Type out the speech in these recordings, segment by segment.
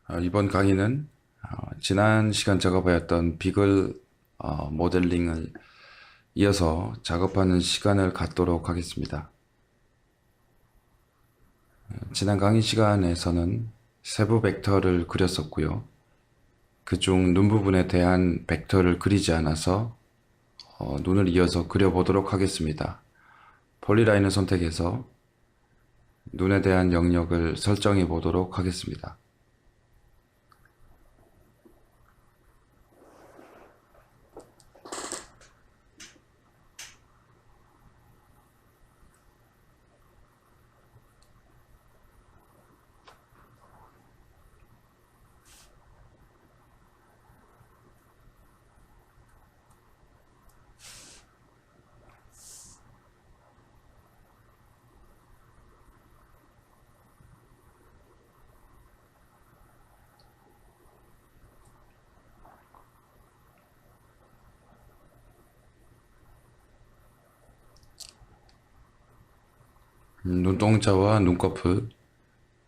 이번 강의는 지난 시간 작업하였던 비글 모델링을 이어서 작업하는 시간을 갖도록 하겠습니다. 지난 강의 시간에서는 세부 벡터를 그렸었고요. 그중 눈 부분에 대한 벡터를 그리지 않아서 눈을 이어서 그려보도록 하겠습니다. 폴리라인을 선택해서 눈에 대한 영역을 설정해 보도록 하겠습니다. 눈동자와 눈꺼풀,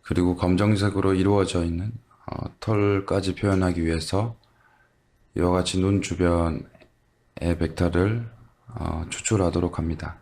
그리고 검정색으로 이루어져 있는 털까지 표현하기 위해서 이와 같이 눈 주변의 벡터를 추출하도록 합니다.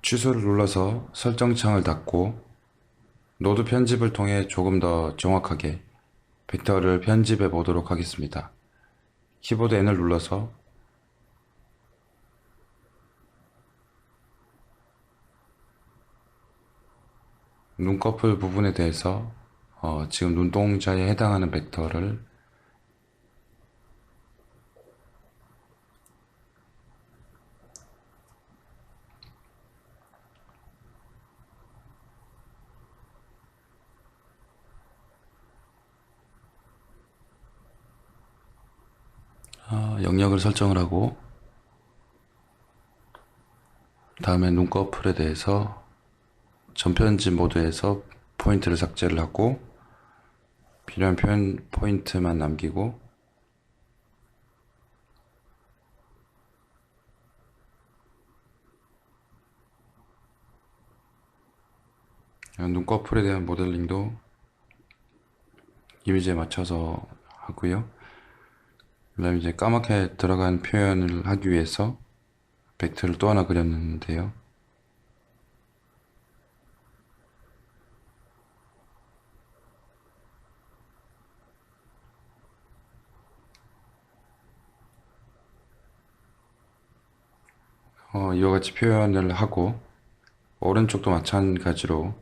취소를 눌러서 설정 창을 닫고 노드 편집을 통해 조금 더 정확하게 벡터를 편집해 보도록 하겠습니다. 키보드 N을 눌러서 눈꺼풀 부분에 대해서 지금 눈동자에 해당하는 벡터를 영역을 설정을 하고, 다음에 눈꺼풀에 대해서 전편집 모드에서 포인트를 삭제를 하고 필요한 표현 포인트만 남기고, 눈꺼풀에 대한 모델링도 이미지에 맞춰서 하고요. 그 다음에 이제 까맣게 들어간 표현을 하기 위해서 벡터를 또 하나 그렸는데요. 이와 같이 표현을 하고, 오른쪽도 마찬가지로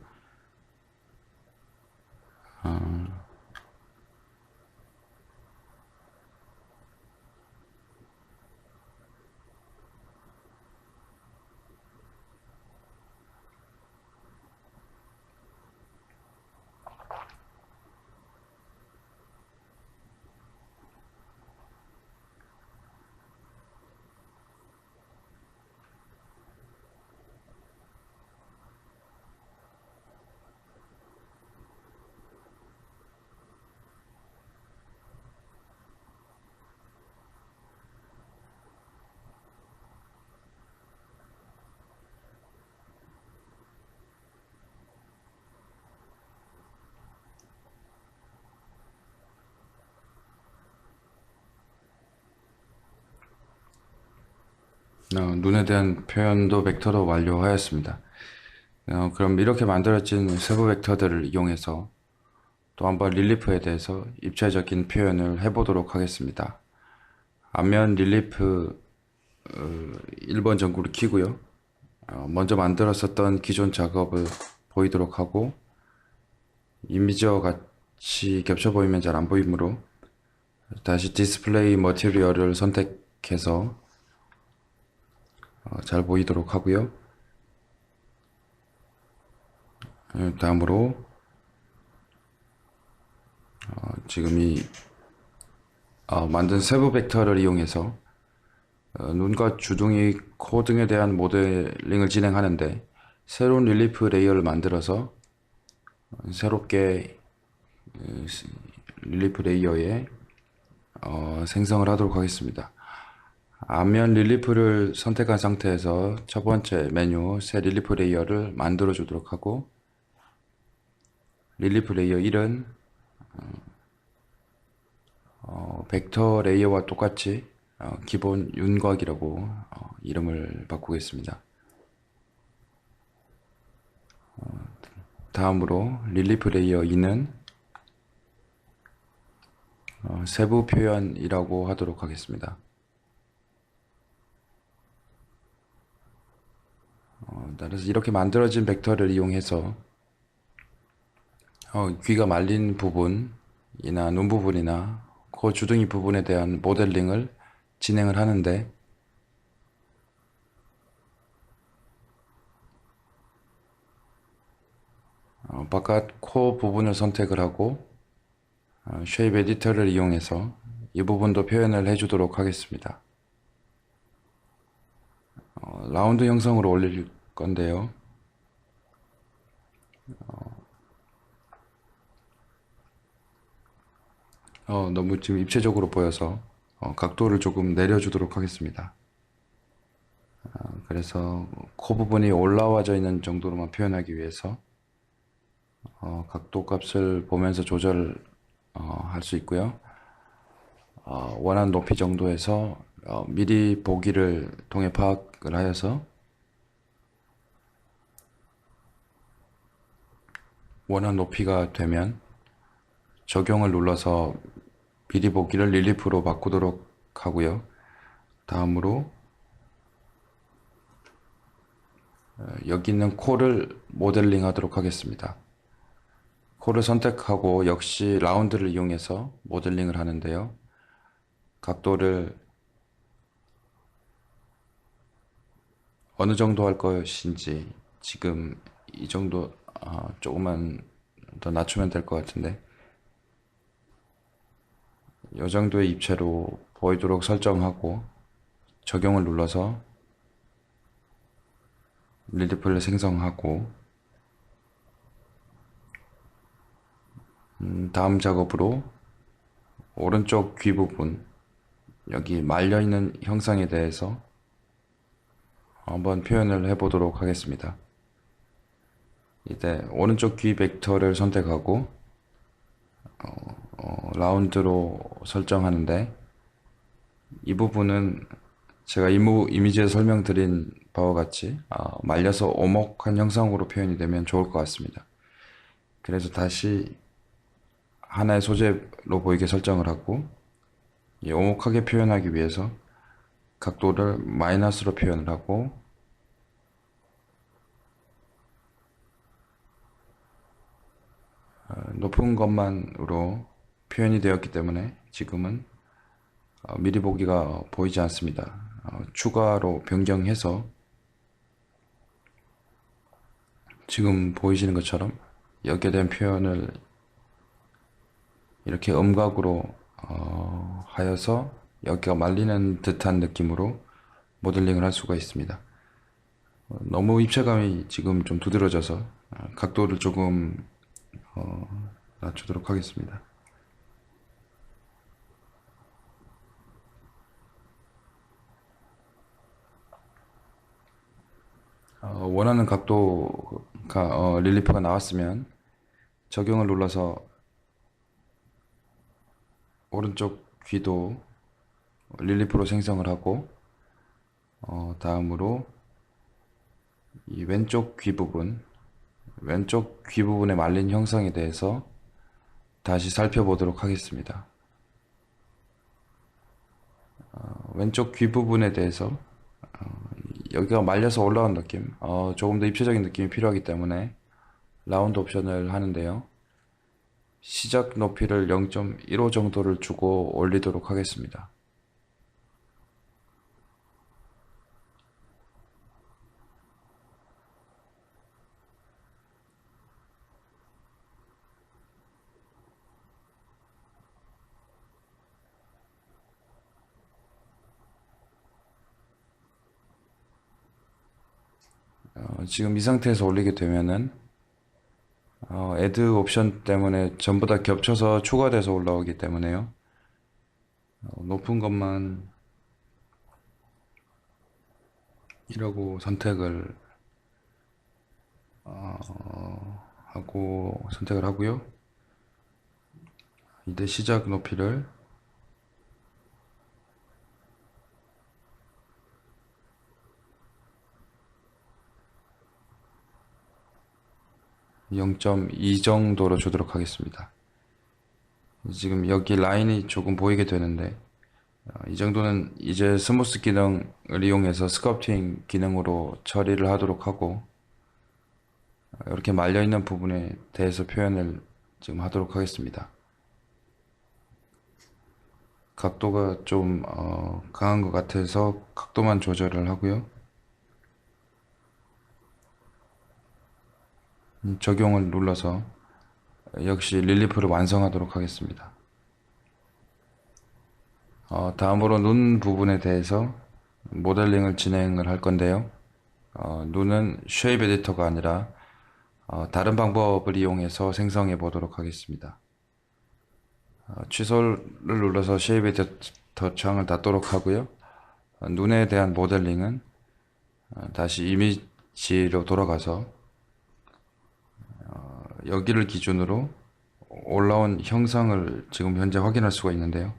눈에 대한 표현도 벡터로 완료하였습니다. 그럼 이렇게 만들어진 세부 벡터들을 이용해서 또 한번 릴리프에 대해서 입체적인 표현을 해보도록 하겠습니다. 앞면 릴리프 1번 전구를 켜고요. 먼저 만들었었던 기존 작업을 보이도록 하고, 이미지와 같이 겹쳐 보이면 잘 안 보이므로 다시 디스플레이 머티리얼을 선택해서 잘 보이도록 하고요. 다음으로 지금 이 만든 세부 벡터를 이용해서 눈과 주둥이, 코 등에 대한 모델링을 진행하는데, 새로운 릴리프 레이어를 만들어서 새롭게 릴리프 레이어에 생성을 하도록 하겠습니다. 앞면 릴리프를 선택한 상태에서 첫 번째 메뉴 새 릴리프 레이어를 만들어 주도록 하고, 릴리프 레이어 1은 벡터 레이어와 똑같이 기본 윤곽이라고 이름을 바꾸겠습니다. 다음으로 릴리프 레이어 2는 세부 표현이라고 하도록 하겠습니다. 따라서 이렇게 만들어진 벡터를 이용해서 귀가 말린 부분이나 눈 부분이나 코 주둥이 부분에 대한 모델링을 진행을 하는데, 바깥 코 부분을 선택을 하고 쉐입 에디터를 이용해서 이 부분도 표현을 해주도록 하겠습니다. 라운드 형성으로 올릴 건데요. 너무 지금 입체적으로 보여서 각도를 조금 내려주도록 하겠습니다. 그래서 코 부분이 올라와져 있는 정도로만 표현하기 위해서 각도 값을 보면서 조절을 할 수 있고요. 원하는 높이 정도에서 미리 보기를 통해 파악을 하여서 원하는 높이가 되면 적용을 눌러서 미리 보기를 릴리프로 바꾸도록 하고요. 다음으로 여기 있는 코를 모델링 하도록 하겠습니다. 코를 선택하고 역시 라운드를 이용해서 모델링을 하는데요. 각도를 어느 정도 할 것인지, 지금 이 정도 조금만 더 낮추면 될 것 같은데, 이 정도의 입체로 보이도록 설정하고 적용을 눌러서 릴리프를 생성하고, 다음 작업으로 오른쪽 귀 부분, 여기 말려있는 형상에 대해서 한번 표현을 해보도록 하겠습니다. 이때 오른쪽 귀 벡터를 선택하고 라운드로 설정하는데, 이 부분은 제가 이미지에 설명드린 바와 같이 말려서 오목한 형상으로 표현이 되면 좋을 것 같습니다. 그래서 다시 하나의 소재로 보이게 설정을 하고, 오목하게 표현하기 위해서 각도를 마이너스로 표현을 하고, 높은 것만으로 표현이 되었기 때문에 지금은 미리 보기가 보이지 않습니다. 추가로 변경해서 지금 보이시는 것처럼 여기에 대한 표현을 이렇게 음각으로 하여서 여기가 말리는 듯한 느낌으로 모델링을 할 수가 있습니다. 너무 입체감이 지금 좀 두드러져서 각도를 조금 낮추도록 하겠습니다. 원하는 각도가 릴리프가 나왔으면 적용을 눌러서 오른쪽 귀도 릴리프로 생성을 하고, 다음으로 이 왼쪽 귀 부분에 말린 형상에 대해서 다시 살펴보도록 하겠습니다. 왼쪽 귀 부분에 대해서 여기가 말려서 올라온 느낌, 조금 더 입체적인 느낌이 필요하기 때문에 라운드 옵션을 하는데요. 시작 높이를 0.15 정도를 주고 올리도록 하겠습니다. 지금 이 상태에서 올리게 되면은 애드 옵션 때문에 전부 다 겹쳐서 추가돼서 올라오기 때문에요. 높은 것만 이라고 선택을 하고요. 이때 시작 높이를 0.2 정도로 주도록 하겠습니다. 지금 여기 라인이 조금 보이게 되는데 이 정도는 이제 스무스 기능을 이용해서 스culpting 기능으로 처리를 하도록 하고 이렇게 말려있는 부분에 대해서 표현을 지금 하도록 하겠습니다. 각도가 좀 강한 것 같아서 각도만 조절을 하고요. 적용을 눌러서 역시 릴리프를 완성하도록 하겠습니다. 다음으로 눈 부분에 대해서 모델링을 진행을 할 건데요. 눈은 쉐입 에디터가 아니라 다른 방법을 이용해서 생성해 보도록 하겠습니다. 취소를 눌러서 쉐입 에디터 창을 닫도록 하고요. 눈에 대한 모델링은 다시 이미지로 돌아가서 여기를 기준으로 올라온 형상을 지금 현재 확인할 수가 있는데요.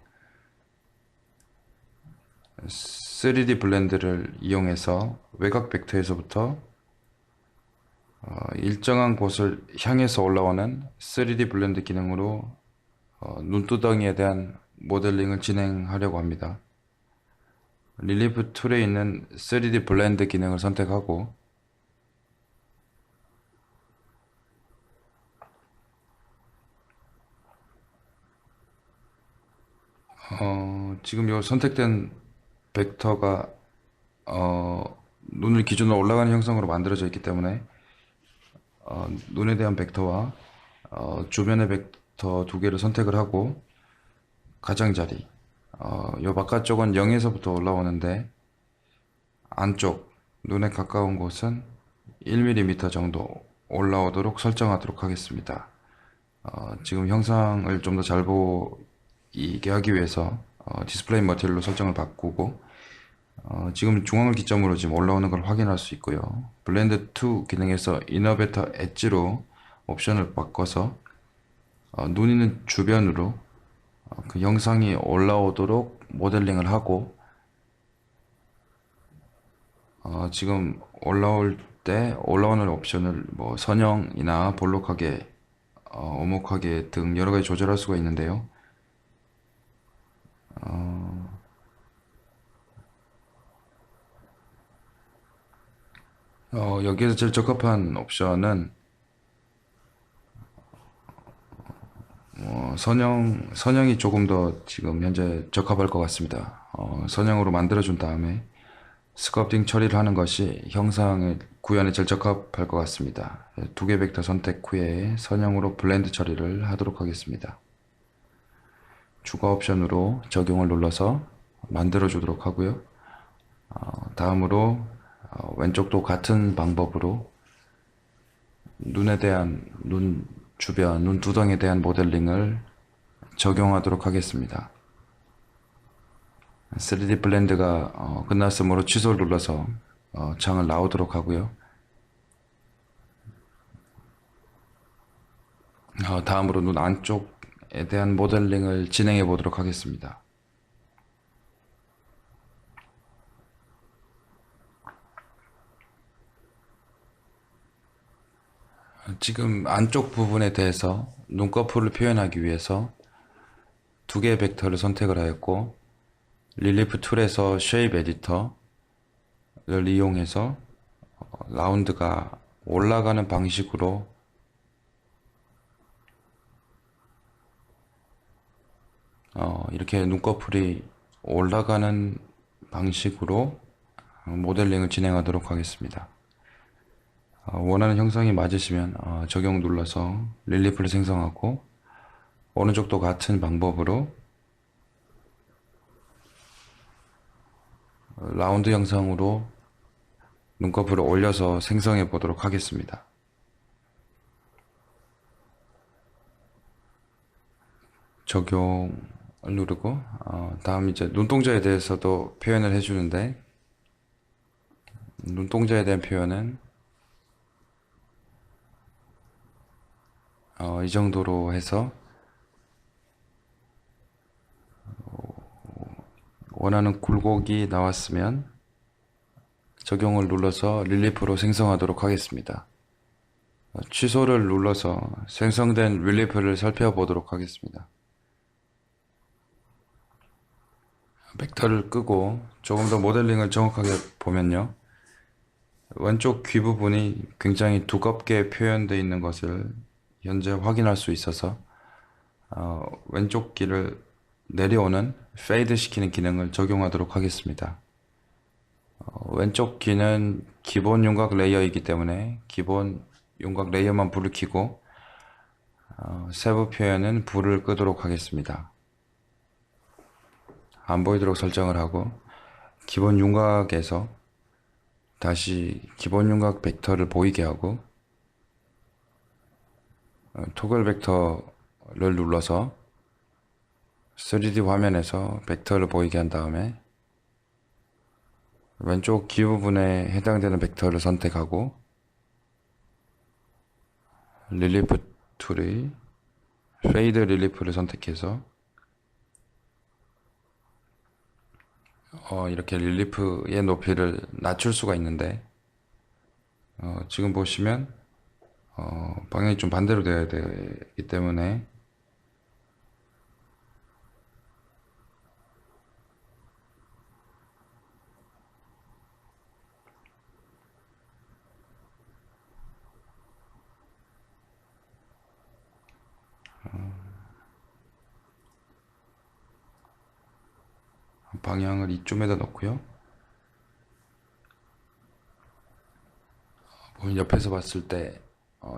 3D 블렌드를 이용해서 외곽 벡터에서부터 일정한 곳을 향해서 올라오는 3D 블렌드 기능으로 눈두덩이에 대한 모델링을 진행하려고 합니다. 릴리프 툴에 있는 3D 블렌드 기능을 선택하고 지금 이 선택된 벡터가 눈을 기준으로 올라가는 형상으로 만들어져 있기 때문에 눈에 대한 벡터와 주변의 벡터 두 개를 선택을 하고 가장자리 요 바깥쪽은 0에서부터 올라오는데 안쪽 눈에 가까운 곳은 1mm 정도 올라오도록 설정하도록 하겠습니다. 지금 형상을 좀 더 잘 보이게 하기 위해서 디스플레이 머티리얼로 설정을 바꾸고 지금 중앙을 기점으로 지금 올라오는 걸 확인할 수 있고요. 블렌드 2 기능에서 이너베터 엣지로 옵션을 바꿔서 눈 있는 주변으로 그 영상이 올라오도록 모델링을 하고 지금 올라올 때 올라오는 옵션을 뭐 선형이나 볼록하게 오목하게 등 여러 가지 조절할 수가 있는데요. 여기에서 제일 적합한 옵션은 선형이 조금 더 지금 현재 적합할 것 같습니다. 선형으로 만들어준 다음에 스culpting 처리를 하는 것이 형상의 구현에 제일 적합할 것 같습니다. 두 개 벡터 선택 후에 선형으로 블렌드 처리를 하도록 하겠습니다. 추가 옵션으로 적용을 눌러서 만들어 주도록 하고요. 다음으로 왼쪽도 같은 방법으로 눈에 대한 눈 주변, 눈 두덩이에 대한 모델링을 적용하도록 하겠습니다. 3D 블렌드가 끝났으므로 취소를 눌러서 창을 나오도록 하고요. 다음으로 눈 안쪽에 대한 모델링을 진행해 보도록 하겠습니다. 지금 안쪽 부분에 대해서 눈꺼풀을 표현하기 위해서 두 개의 벡터를 선택을 하였고 릴리프 툴에서 쉐입 에디터 이용해서 라운드가 올라가는 방식으로 이렇게 눈꺼풀이 올라가는 방식으로 모델링을 진행하도록 하겠습니다. 원하는 형상이 맞으시면 적용 눌러서 릴리프를 생성하고 오른쪽도 같은 방법으로 라운드 형상으로 눈꺼풀을 올려서 생성해 보도록 하겠습니다. 적용을 누르고 다음 이제 눈동자에 대해서도 표현을 해주는데, 눈동자에 대한 표현은 이 정도로 해서 원하는 굴곡이 나왔으면 적용을 눌러서 릴리프로 생성하도록 하겠습니다. 취소를 눌러서 생성된 릴리프를 살펴보도록 하겠습니다. 벡터를 끄고 조금 더 모델링을 정확하게 보면요, 왼쪽 귀 부분이 굉장히 두껍게 표현되어 있는 것을 현재 확인할 수 있어서 왼쪽 귀를 내려오는 페이드 시키는 기능을 적용하도록 하겠습니다. 왼쪽 귀는 기본 윤곽 레이어이기 때문에 기본 윤곽 레이어만 불을 켜고 세부 표현은 불을 끄도록 하겠습니다. 안 보이도록 설정을 하고 기본 윤곽에서 다시 기본 윤곽 벡터를 보이게 하고 토글 벡터를 눌러서 3D 화면에서 벡터를 보이게 한 다음에 왼쪽 귀 부분에 해당되는 벡터를 선택하고 릴리프 툴의 페이드 릴리프를 선택해서 이렇게 릴리프의 높이를 낮출 수가 있는데 지금 보시면 방향이 좀 반대로 되어야 되기 때문에 방향을 이쯤에다 놓고요. 옆에서 봤을 때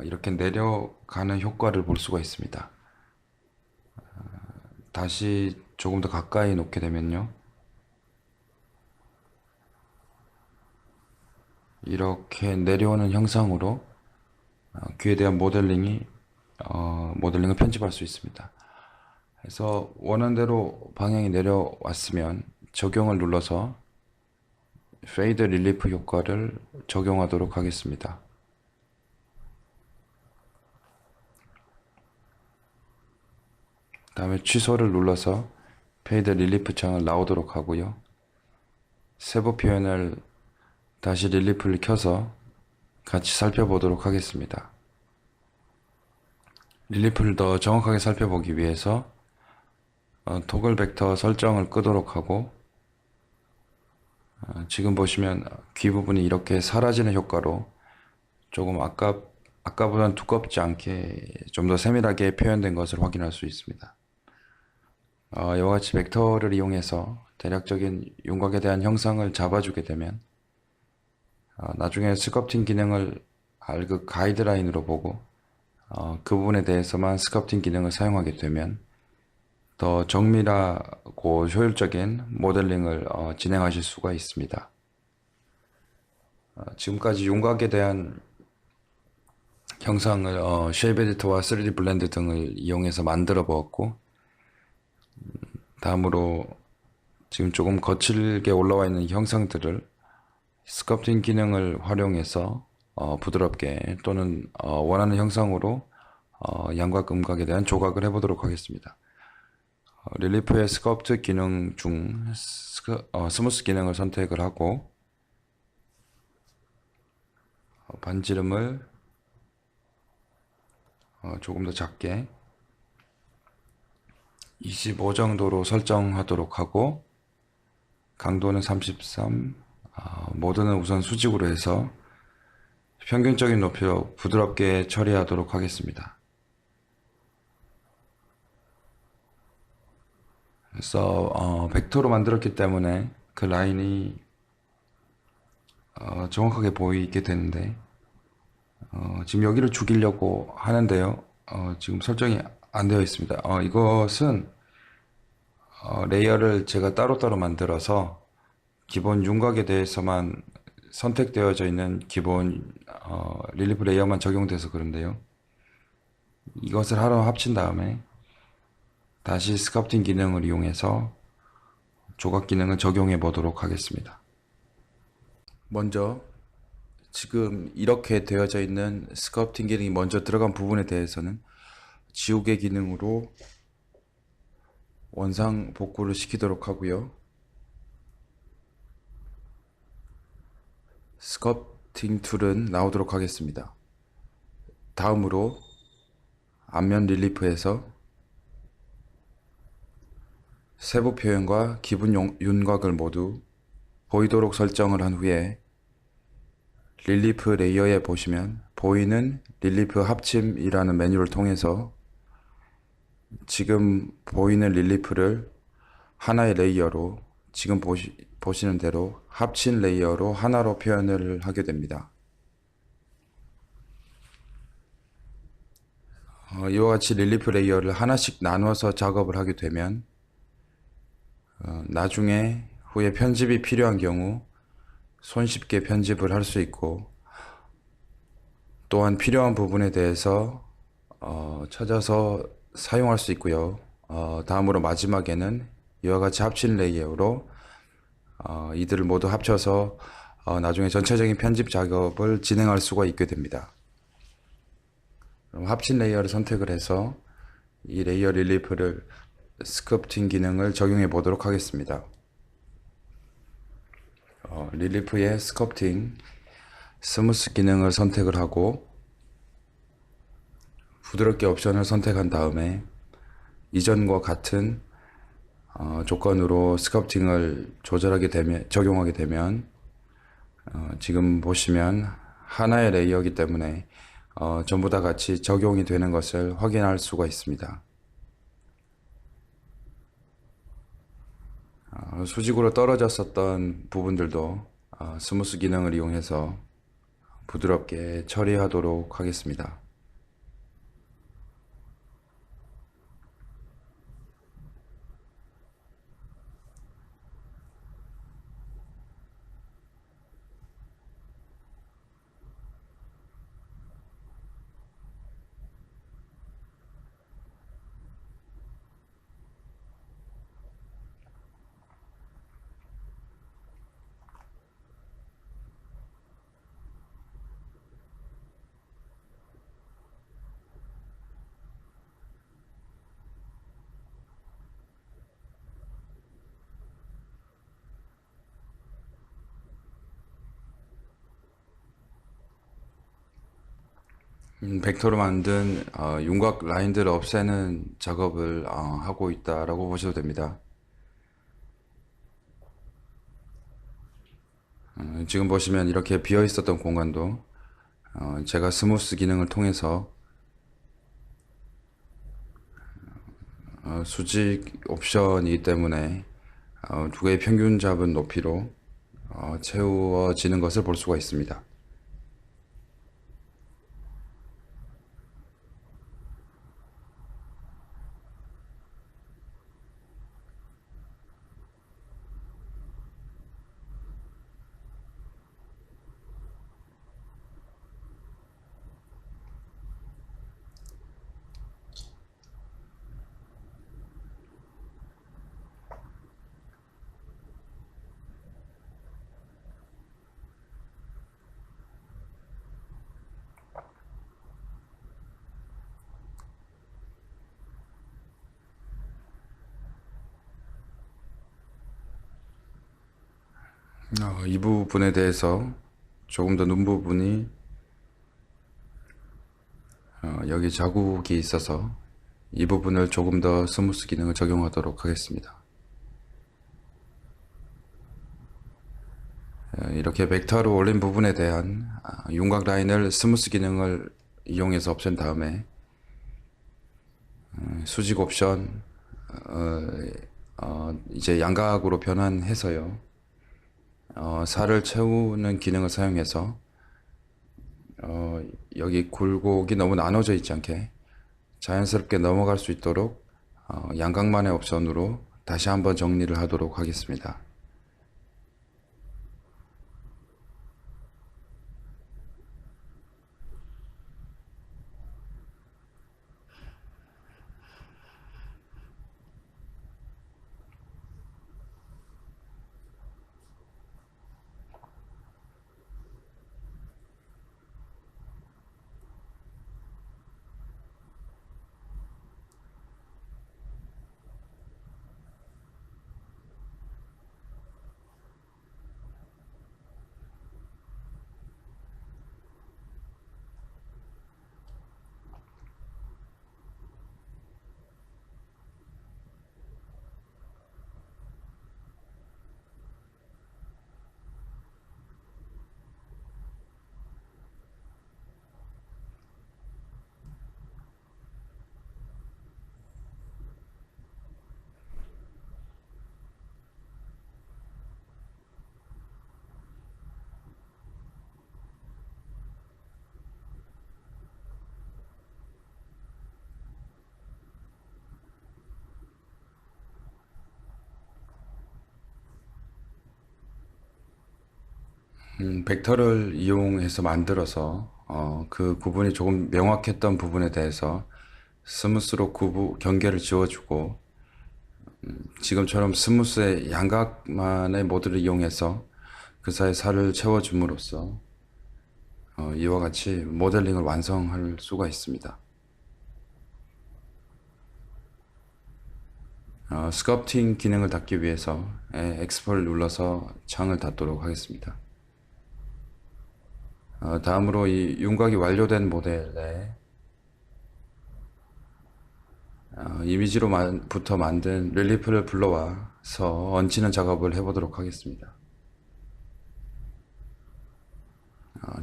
이렇게 내려가는 효과를 볼 수가 있습니다. 다시 조금 더 가까이 놓게 되면요, 이렇게 내려오는 형상으로 귀에 대한 모델링을 편집할 수 있습니다. 그래서 원하는 대로 방향이 내려왔으면 적용을 눌러서 페이드 릴리프 효과를 적용하도록 하겠습니다. 다음에 취소를 눌러서 페이드 릴리프 창을 나오도록 하고요. 세부 표현을 다시 릴리프를 켜서 같이 살펴보도록 하겠습니다. 릴리프를 더 정확하게 살펴보기 위해서 토글 벡터 설정을 끄도록 하고 지금 보시면 귀 부분이 이렇게 사라지는 효과로 조금 아까보다는 두껍지 않게 좀 더 세밀하게 표현된 것을 확인할 수 있습니다. 이와 같이 벡터를 이용해서 대략적인 윤곽에 대한 형상을 잡아주게 되면 나중에 스culpting 기능을 알그 가이드라인으로 보고 그 부분에 대해서만 스culpting 기능을 사용하게 되면 더 정밀하고 효율적인 모델링을 진행하실 수가 있습니다. 지금까지 윤곽에 대한 형상을 쉐입 에디터와 3D 블렌드 등을 이용해서 만들어 보았고, 다음으로 지금 조금 거칠게 올라와 있는 형상들을 스culpting 기능을 활용해서 부드럽게 또는 원하는 형상으로 양곽, 음각에 대한 조각을 해보도록 하겠습니다. 릴리프의 스culpt 기능 중 스무스 기능을 선택을 하고 반지름을 조금 더 작게 25 정도로 설정하도록 하고 강도는 33, 모드는 우선 수직으로 해서 평균적인 높이로 부드럽게 처리하도록 하겠습니다. 그래서 벡터로 만들었기 때문에 그 라인이 정확하게 보이게 되는데 지금 여기를 죽이려고 하는데요. 지금 설정이 안 되어 있습니다. 이것은 레이어를 제가 따로따로 만들어서 기본 윤곽에 대해서만 선택되어져 있는 기본 릴리프 레이어만 적용돼서 그런데요. 이것을 하나 합친 다음에 다시 스culpting 기능을 이용해서 조각 기능을 적용해 보도록 하겠습니다. 먼저 지금 이렇게 되어져 있는 스culpting 기능이 먼저 들어간 부분에 대해서는 지우개 기능으로 원상 복구를 시키도록 하고요. 스culpting 툴은 나오도록 하겠습니다. 다음으로 앞면 릴리프에서 세부 표현과 기본 윤곽을 모두 보이도록 설정을 한 후에 릴리프 레이어에 보시면 보이는 릴리프 합침이라는 메뉴를 통해서 지금 보이는 릴리프를 하나의 레이어로 지금 보시는 대로 합친 레이어로 하나로 표현을 하게 됩니다. 이와 같이 릴리프 레이어를 하나씩 나눠서 작업을 하게 되면 나중에 후에 편집이 필요한 경우 손쉽게 편집을 할 수 있고 또한 필요한 부분에 대해서 찾아서 사용할 수 있고요. 다음으로 마지막에는 이와 같이 합친 레이어로 이들을 모두 합쳐서 나중에 전체적인 편집 작업을 진행할 수가 있게 됩니다. 그럼 합친 레이어를 선택을 해서 이 레이어 릴리프를 스culpting 기능을 적용해 보도록 하겠습니다. 릴리프의 스culpting 스무스 기능을 선택을 하고 부드럽게 옵션을 선택한 다음에 이전과 같은 조건으로 스culpting을 적용하게 되면 지금 보시면 하나의 레이어이기 때문에 전부 다 같이 적용이 되는 것을 확인할 수가 있습니다. 수직으로 떨어졌었던 부분들도 스무스 기능을 이용해서 부드럽게 처리하도록 하겠습니다. 벡터로 만든 윤곽 라인들을 없애는 작업을 하고 있다라고 보셔도 됩니다. 지금 보시면 이렇게 비어 있었던 공간도 제가 스무스 기능을 통해서 수직 옵션이기 때문에 두 개의 평균 잡은 높이로 채워지는 것을 볼 수가 있습니다. 이 부분에 대해서 조금 더 눈 부분이 여기 자국이 있어서 이 부분을 조금 더 스무스 기능을 적용하도록 하겠습니다. 이렇게 벡터로 올린 부분에 대한 윤곽 라인을 스무스 기능을 이용해서 없앤 다음에 수직 옵션 이제 양각으로 변환해서요. 살을 채우는 기능을 사용해서 여기 굴곡이 너무 나눠져 있지 않게 자연스럽게 넘어갈 수 있도록 양각만의 옵션으로 다시 한번 정리를 하도록 하겠습니다. 벡터를 이용해서 만들어서 그 구분이 조금 명확했던 부분에 대해서 스무스로 경계를 지워주고 지금처럼 스무스의 양각만의 모드를 이용해서 그 사이 살을 채워줌으로써 이와 같이 모델링을 완성할 수가 있습니다. 스culpting 기능을 닫기 위해서 X표를 눌러서 창을 닫도록 하겠습니다. 다음으로 이 윤곽이 완료된 모델에 이미지로부터 만든 릴리프를 불러와서 얹히는 작업을 해보도록 하겠습니다.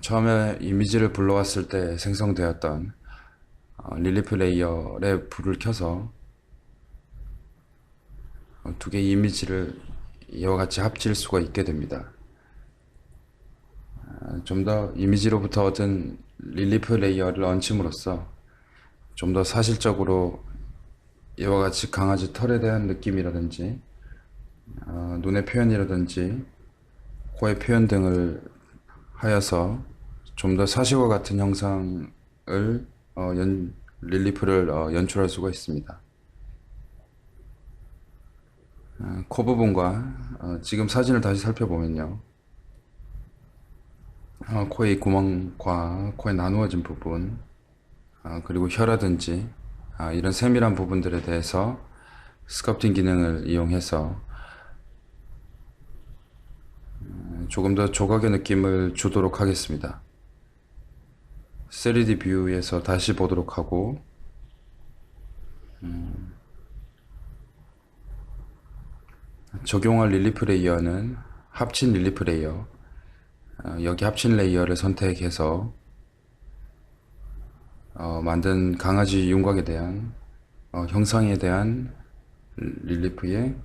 처음에 이미지를 불러왔을 때 생성되었던 릴리프 레이어에 불을 켜서 두 개의 이미지를 이와 같이 합칠 수가 있게 됩니다. 좀 더 이미지로부터 얻은 릴리프 레이어를 얹힘으로써 좀 더 사실적으로 이와 같이 강아지 털에 대한 느낌이라든지 눈의 표현이라든지 코의 표현 등을 하여서 좀 더 사실과 같은 형상을 릴리프를 연출할 수가 있습니다. 코 부분과 지금 사진을 다시 살펴보면요. 코의 구멍과 코의 나누어진 부분 그리고 혀라든지 이런 세밀한 부분들에 대해서 스culpting 기능을 이용해서 조금 더 조각의 느낌을 주도록 하겠습니다. 3D 뷰에서 다시 보도록 하고 적용할 릴리프 레이어는 합친 릴리프 레이어 여기 합친 레이어를 선택해서 만든 강아지 윤곽에 대한 형상에 대한 릴리프의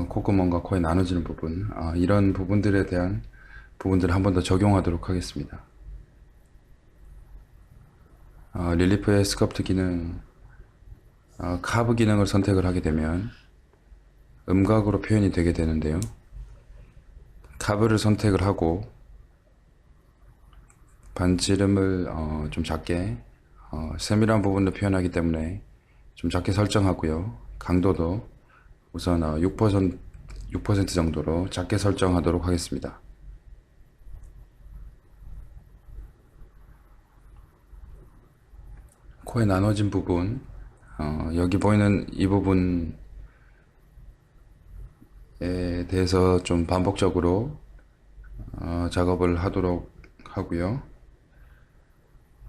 콧구멍과 코에 나눠지는 부분 이런 부분들에 대한 부분들을 한 번 더 적용하도록 하겠습니다. 릴리프의 스culpt 기능 카브 기능을 선택을 하게 되면 음각으로 표현이 되게 되는데요. 카브를 선택을 하고 반지름을 좀 작게 세밀한 부분을 표현하기 때문에 좀 작게 설정하고요. 강도도 우선 6% 정도로 작게 설정하도록 하겠습니다. 코에 나눠진 부분 여기 보이는 이 부분에 대해서 좀 반복적으로 작업을 하도록 하고요.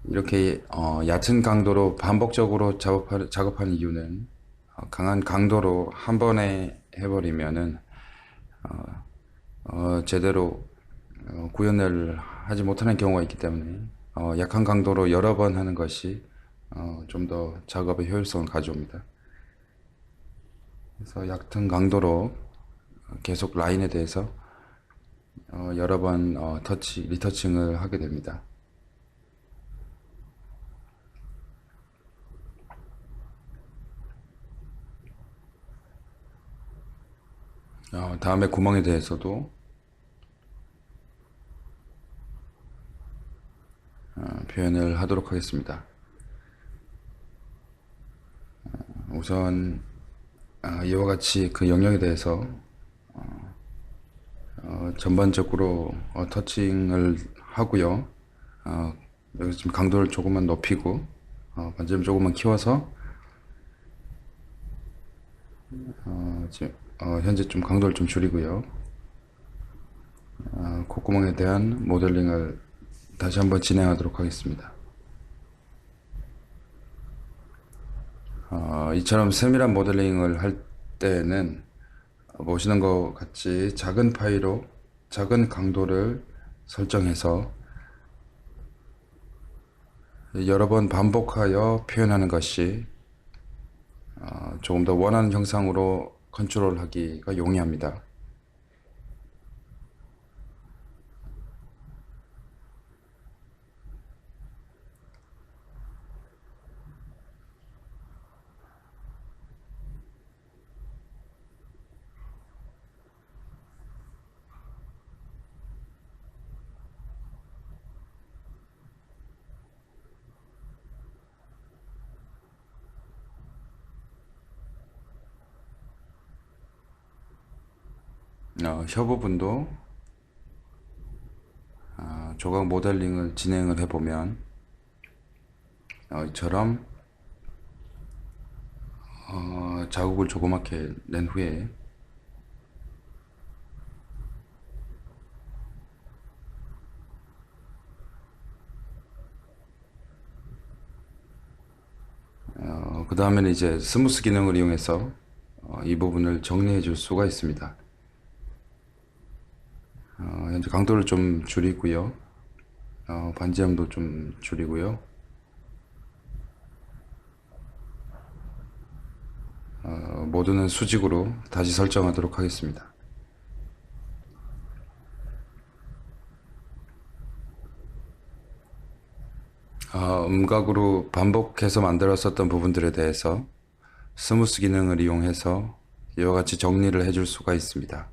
이렇게 얕은 강도로 반복적으로 작업하는 이유는 강한 강도로 한 번에 해버리면은 제대로 구현을 하지 못하는 경우가 있기 때문에 약한 강도로 여러 번 하는 것이 좀 더 작업의 효율성을 가져옵니다. 그래서 얕은 강도로 계속 라인에 대해서 여러 번 리터칭을 하게 됩니다. 다음에 구멍에 대해서도 표현을 하도록 하겠습니다. 우선 이와 같이 그 영역에 대해서 전반적으로 터칭을 하고요. 여기서 지금 강도를 조금만 높이고 반지름 조금만 키워서 지금 현재 좀 강도를 좀 줄이고요. 콧구멍에 대한 모델링을 다시 한번 진행하도록 하겠습니다. 이처럼 세밀한 모델링을 할 때는 보시는 것 같이 작은 파이로 작은 강도를 설정해서 여러 번 반복하여 표현하는 것이 조금 더 원하는 형상으로 컨트롤하기가 용이합니다. 혀 부분도 조각 모델링을 진행을 해보면 이처럼 자국을 조그맣게 낸 후에 그 다음에는 이제 스무스 기능을 이용해서 이 부분을 정리해 줄 수가 있습니다. 현재 강도를 좀 줄이고요. 반지름도 좀 줄이고요. 모두는 수직으로 다시 설정하도록 하겠습니다. 음각으로 반복해서 만들었었던 부분들에 대해서 스무스 기능을 이용해서 이와 같이 정리를 해줄 수가 있습니다.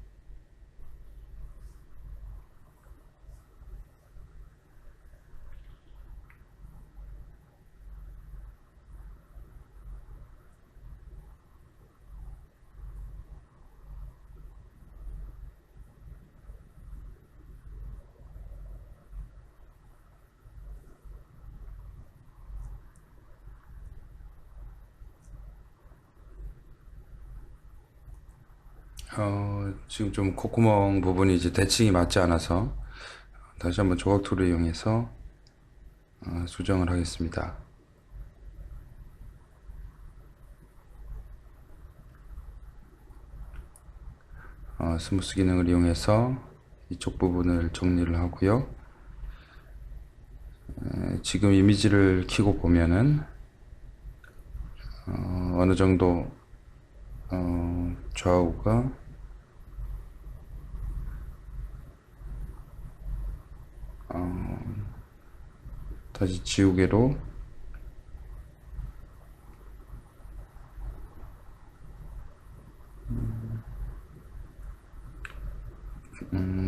지금 좀 콧구멍 부분이 이제 대칭이 맞지 않아서 다시 한번 조각 툴을 이용해서 수정을 하겠습니다. 스무스 기능을 이용해서 이쪽 부분을 정리를 하고요. 지금 이미지를 켜고 보면은 어느 정도 좌우가 다시 지우개로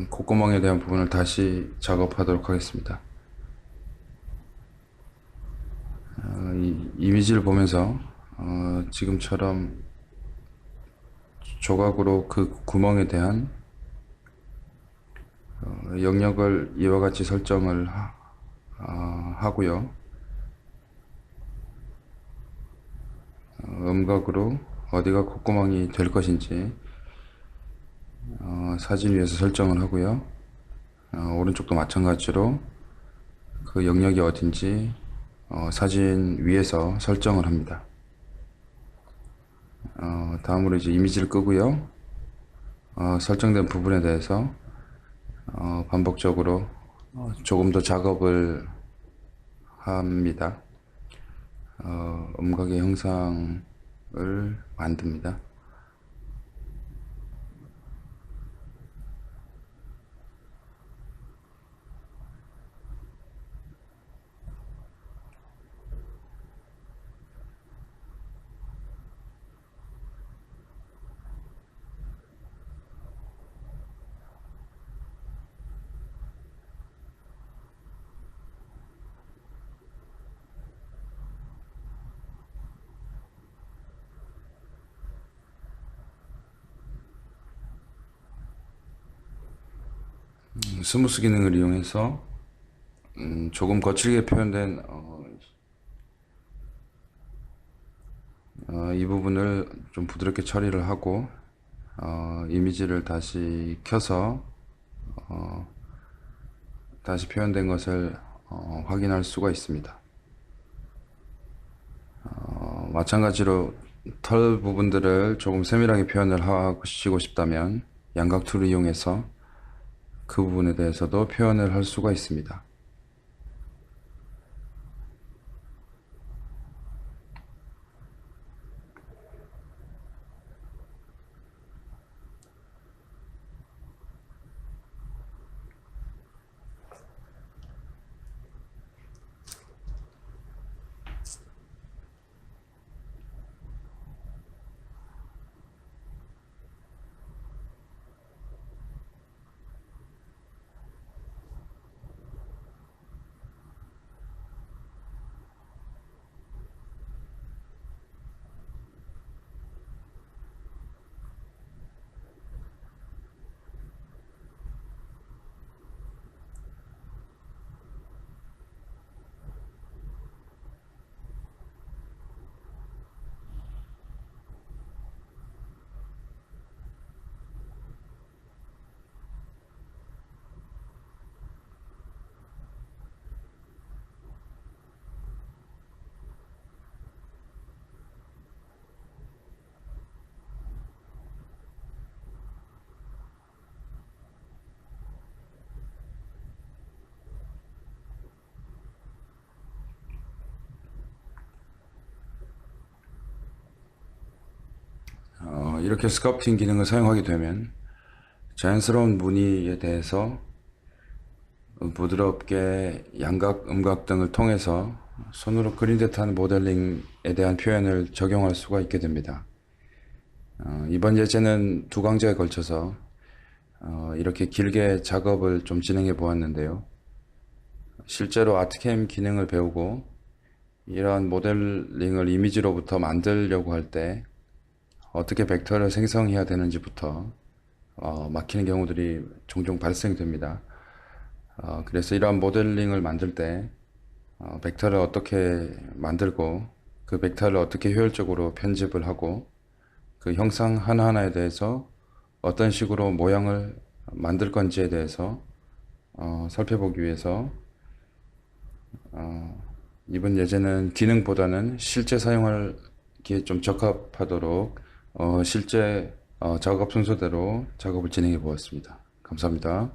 콧구멍에 대한 부분을 다시 작업하도록 하겠습니다. 이 이미지를 보면서 지금처럼 조각으로 그 구멍에 대한 영역을 이와 같이 설정을 하고요. 음각으로 어디가 콧구멍이 될 것인지 사진 위에서 설정을 하고요. 오른쪽도 마찬가지로 그 영역이 어딘지 사진 위에서 설정을 합니다. 다음으로 이제 이미지를 끄고요. 설정된 부분에 대해서 반복적으로 조금 더 작업을 합니다. 음각의 형상을 만듭니다. 스무스 기능을 이용해서 조금 거칠게 표현된 이 부분을 좀 부드럽게 처리를 하고 이미지를 다시 켜서 다시 표현된 것을 확인할 수가 있습니다. 마찬가지로 털 부분들을 조금 세밀하게 표현을 하시고 싶다면 양각 툴을 이용해서 그 부분에 대해서도 표현을 할 수가 있습니다. 이렇게 스culpting 기능을 사용하게 되면 자연스러운 무늬에 대해서 부드럽게 양각, 음각 등을 통해서 손으로 그린 듯한 모델링에 대한 표현을 적용할 수가 있게 됩니다. 이번 예제는 두 강좌에 걸쳐서 이렇게 길게 작업을 좀 진행해 보았는데요. 실제로 아트캠 기능을 배우고 이러한 모델링을 이미지로부터 만들려고 할 때 어떻게 벡터를 생성해야 되는지부터 막히는 경우들이 종종 발생됩니다. 그래서 이러한 모델링을 만들 때 벡터를 어떻게 만들고 그 벡터를 어떻게 효율적으로 편집을 하고 그 형상 하나하나에 대해서 어떤 식으로 모양을 만들 건지에 대해서 살펴보기 위해서 이번 예제는 기능보다는 실제 사용하기에 좀 적합하도록 실제 작업 순서대로 작업을 진행해 보았습니다. 감사합니다.